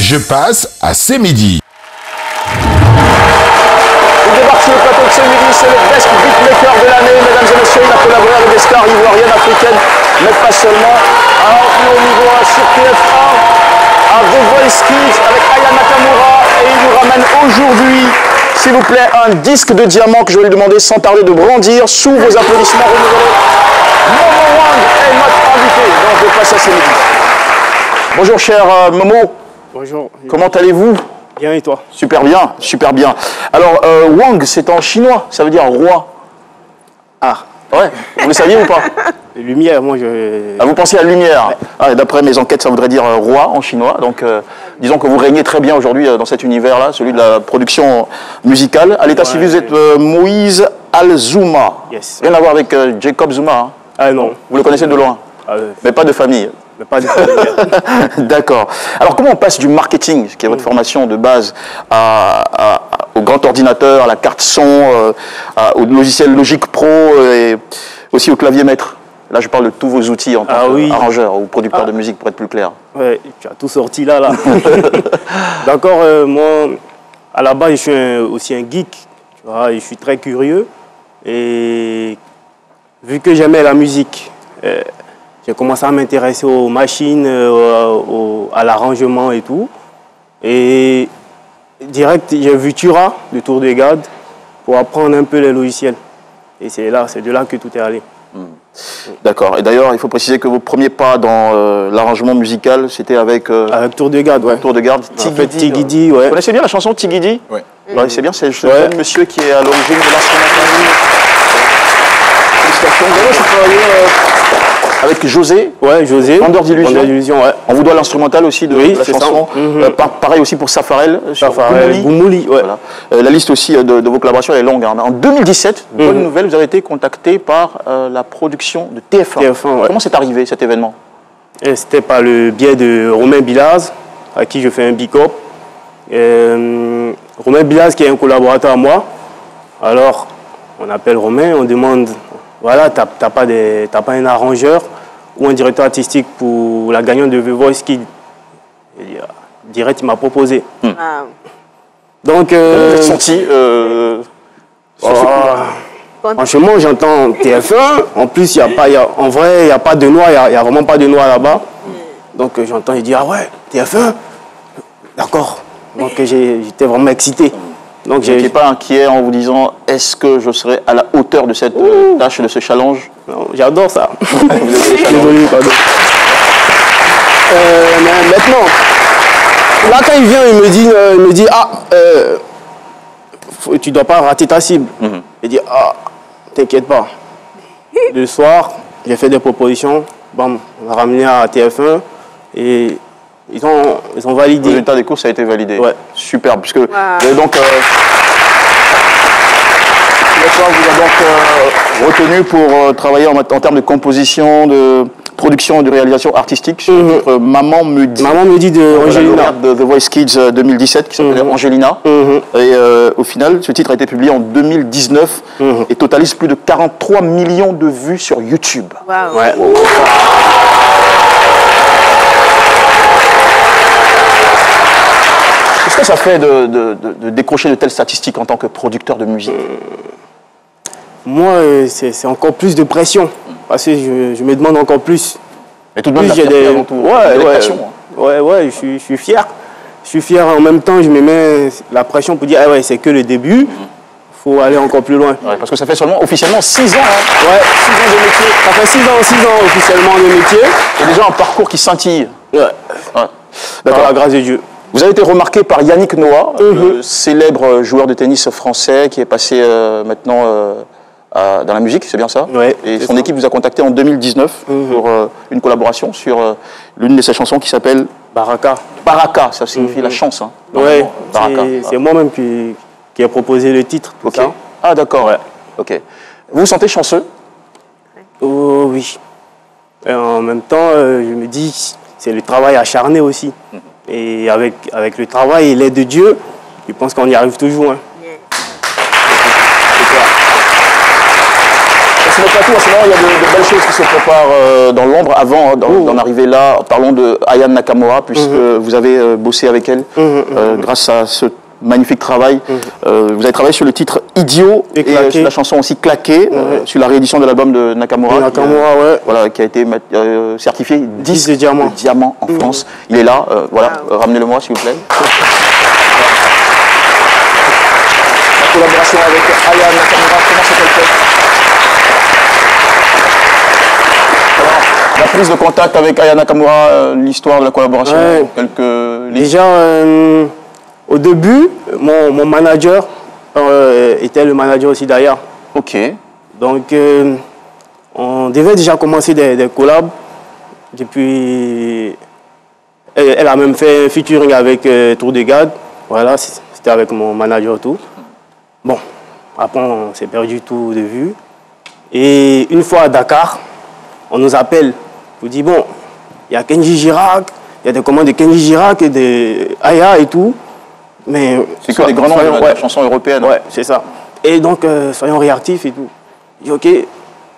Je passe à C'est Midi. Il débarque sur le plateau de C'est Midi, c'est le best beatmaker de l'année, mesdames et messieurs. Il a collaboré avec des stars ivoiriennes, africaines, mais pas seulement. Alors, au niveau 1 sur TF1, à The Voice Kids avec Aya Nakamura, et il nous ramène aujourd'hui, s'il vous plaît, un disque de diamant que je vais lui demander sans tarder de brandir sous vos applaudissements renouvelés. Momo Wang est notre invité, donc je passe à C'est Midi. Bonjour cher Momo. Bonjour. Comment allez-vous? Bien et toi? Super bien, super bien. Alors, Wang, c'est en chinois, ça veut dire roi. Ah. Ouais, vous le saviez ou pas? Lumière, moi je... Ah, vous pensez à lumière. Ah, d'après mes enquêtes, ça voudrait dire roi en chinois. Donc, disons que vous régnez très bien aujourd'hui dans cet univers-là, celui de la production musicale. À l'état civil, vous êtes Moïse Alzouma. Yes. Rien à voir avec Jacob Zuma. Hein. Ah non. Vous le connaissez de loin, mais pas de famille. Mais pas de famille. D'accord. Alors, comment on passe du marketing, qui est votre formation de base, au grand ordinateur, à la carte son, au logiciel Logic Pro et aussi au clavier maître? Là, je parle de tous vos outils en tant qu'arrangeur ou producteur de musique, pour être plus clair. Ouais, tu as tout sorti là. D'accord, moi, à la base, je suis aussi un geek. Tu vois, je suis très curieux. Et vu que j'aimais la musique, j'ai commencé à m'intéresser aux machines, à l'arrangement et tout. Et direct, j'ai vu Tura, de Tour de Garde, pour apprendre un peu les logiciels. Et c'est de là que tout est allé. D'accord. Et d'ailleurs, il faut préciser que vos premiers pas dans l'arrangement musical, c'était avec... avec Tour de Garde, ouais. Tour de Garde, Tigidi, ouais. Vous connaissez bien la chanson Tigidi? Oui. Ouais, c'est bien, c'est le monsieur qui est à l'origine de l'instrumentation. Félicitations. Vous avez aussi travaillé avec José. Ouais, José. Vendeur d'illusions. Ouais. On vous doit l'instrumental aussi de la chanson. Pareil aussi pour Safarel. Safarel, Boumouli, ouais. Voilà. La liste aussi de vos collaborations elle est longue. Hein. En 2017, bonne nouvelle, vous avez été contacté par la production de TF1. TF1, ouais. Comment c'est arrivé cet événement? C'était par le biais de Romain Bilaz, à qui je fais un big-up. Romain Bilaz qui est un collaborateur à moi. Alors, on appelle Romain, on demande, voilà, t'as pas un arrangeur ou un directeur artistique pour la gagnante de The Voice Kids? Direct, il m'a proposé. Donc, Vous êtes senti franchement, j'entends TF1. En plus, en vrai, il n'y a pas de noir, il n'y a vraiment pas de noir là-bas. Donc, j'entends, il dit, ah ouais, TF1? D'accord. Donc, j'étais vraiment excité. Donc, vous n'étiez pas inquiet en vous disant, est-ce que je serai à la hauteur de cette tâche, de ce challenge? J'adore ça. Désolé, pardon. Mais maintenant, là, quand il vient, il me dit ah, tu ne dois pas rater ta cible. Il dit, ah, t'inquiète pas. Le soir, j'ai fait des propositions. Bam, on a ramené à TF1 et ils ont validé. Le résultat des courses a été validé. Ouais. Superbe, puisque vous avez donc... vous avez donc retenu pour travailler en termes de composition, de production et de réalisation artistique sur votre Maman me dit. Maman me dit de Angelina. De The Voice Kids 2017 qui s'appelait Angelina. Et au final, ce titre a été publié en 2019 et totalise plus de 43 millions de vues sur YouTube. Wow. Ouais. Qu'est-ce que ça fait de décrocher de telles statistiques en tant que producteur de musique? Moi, c'est encore plus de pression. Parce que je me demande encore plus. Mais tout de même, avant tout. Ouais, je suis fier. Je suis fier. En même temps, je me mets la pression pour dire, ah ouais, c'est que le début. Il faut aller encore plus loin. Ouais, parce que ça fait seulement officiellement 6 ans. Hein. Ouais, 6 ans de métier. Ça fait 6 ans officiellement de métier. Il y a déjà un parcours qui scintille. Ouais. Par la grâce de Dieu. Vous avez été remarqué par Yannick Noah, le célèbre joueur de tennis français qui est passé maintenant dans la musique, c'est bien ça? Ouais, et son équipe vous a contacté en 2019 pour une collaboration sur l'une de ses chansons qui s'appelle Baraka. Baraka, ça signifie la chance. Hein, ouais, Baraka. C'est moi-même qui ai proposé le titre. Ok. Ah d'accord, ouais. Ok. Vous vous sentez chanceux? Oh oui. Et en même temps, je me dis, c'est le travail acharné aussi. Et avec le travail et l'aide de Dieu, je pense qu'on y arrive toujours. Hein. Est-ce sur le plateau, en ce moment, il y a de belles choses qui se préparent dans l'ombre. Avant d'en arriver là, parlons de Aya Nakamura, puisque vous avez bossé avec elle grâce à ce magnifique travail. Vous avez travaillé sur le titre Idiot et sur la chanson aussi Claqué, sur la réédition de l'album de Nakamura. Voilà, qui a été certifié 10 de diamant en France. Il est là, voilà, ramenez-le-moi s'il vous plaît. La collaboration avec Aya Nakamura, comment s'est-elle faite? La prise de contact avec Aya Nakamura, l'histoire de la collaboration, Déjà, au début, mon manager était le manager aussi d'Aya. Ok. Donc, on devait déjà commencer des collabs. Depuis, elle a même fait un featuring avec Tour de Garde. Voilà, c'était avec mon manager et tout. Bon, après, on s'est perdu tout de vue. Et une fois à Dakar, on nous appelle. On dit, bon, il y a Kenji Girac, il y a des commandes de Kenji Girac et de Aya et tout. Mais c'est que des grands noms de la chanson européenne. Ouais, c'est ça. Et donc, soyons réactifs et tout. Je dis, ok,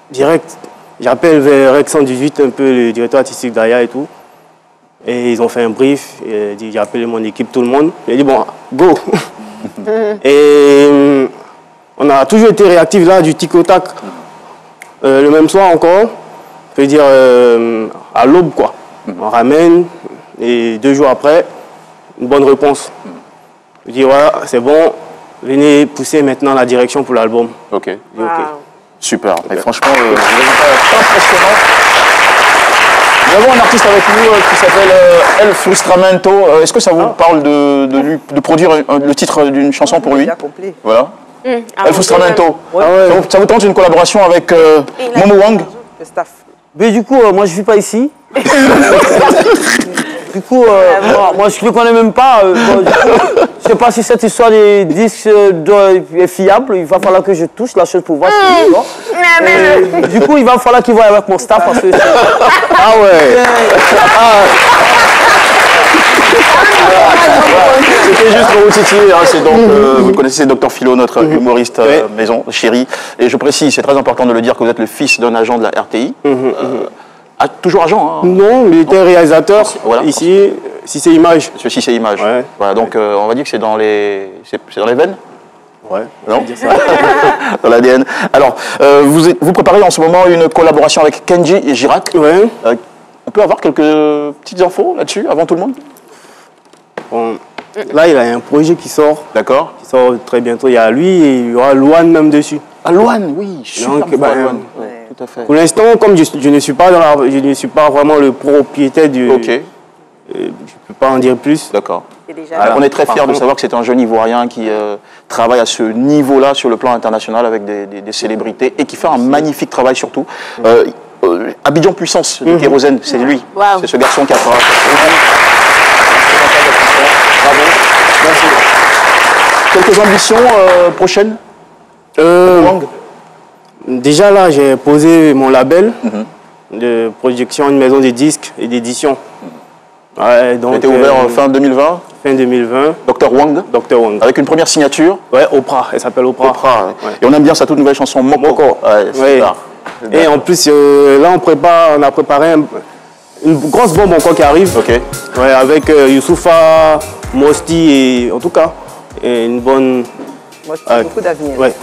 direct, j'appelle vers Rec 118 un peu le directeur artistique d'Aya et tout. Et ils ont fait un brief. J'ai appelé mon équipe, tout le monde. J'ai dit, bon, go. Et on a toujours été réactifs là, du tic au tac. Le même soir encore, je veux dire à l'aube, quoi. On ramène et 2 jours après, une bonne réponse. Je dis, voilà, c'est bon, venez pousser maintenant la direction pour l'album. Ok. Wow. Super. Et franchement, le résultat est impressionnant. Nous avons un artiste avec nous qui s'appelle El Frustramento. Est-ce que ça vous parle de produire le titre d'une chanson pour lui? Voilà. El Frustramento. Ça vous tente une collaboration avec Momo Wang? Mais du coup, moi je ne vis pas ici. Du coup, moi je ne le connais même pas. Je ne sais pas si cette histoire des disques est fiable. Il va falloir que je touche la chose pour voir si c'est du coup, il va falloir qu'il voie avec mon staff parce que... Ah ouais. C'était juste pour vous titiller, hein, c'est donc, vous connaissez Dr Philo, notre humoriste maison, chéri. Et je précise, c'est très important de le dire, que vous êtes le fils d'un agent de la RTI. Toujours agent, hein? Non, il était réalisateur, voilà, ici, Cissé Images. Sur Cissé Images. Ouais. Voilà, donc on va dire que c'est dans les veines? Ouais. Non? Dans l'ADN. Alors, vous préparez en ce moment une collaboration avec Kenji Girac. Ouais. On peut avoir quelques petites infos là-dessus, avant tout le monde? Bon, là, il a un projet qui sort. D'accord. Qui sort très bientôt. Il y a lui et il y aura Louane même dessus. Ah, Louane, oui, super. Donc, Louane. Ouais. Tout à fait. Pour l'instant, comme je ne suis pas vraiment le propriétaire du... Ok. Je ne peux pas en dire plus. D'accord. On est très fiers de savoir que c'est un jeune Ivoirien qui travaille à ce niveau-là sur le plan international avec des célébrités et qui fait un magnifique travail surtout. Abidjan Puissance de Kérosène, c'est lui. Wow. C'est ce garçon qui a travaillé. Bravo. Merci. Quelques ambitions prochaines? Déjà là, j'ai posé mon label de projection, une maison de disques et d'édition. Ouais, donc, était ouvert fin 2020. Fin 2020. Dr Wang. Dr Wang. Avec une première signature. Ouais, Oprah. Elle s'appelle Oprah. Oprah. Ouais. Et on aime bien sa toute nouvelle chanson Moko. Ouais, et en plus, là, on a préparé une grosse bombe encore qui arrive. Ok. Ouais, avec Youssoufa, Mosti et en tout cas, et une bonne. Mosti, beaucoup d'avenir. Ouais,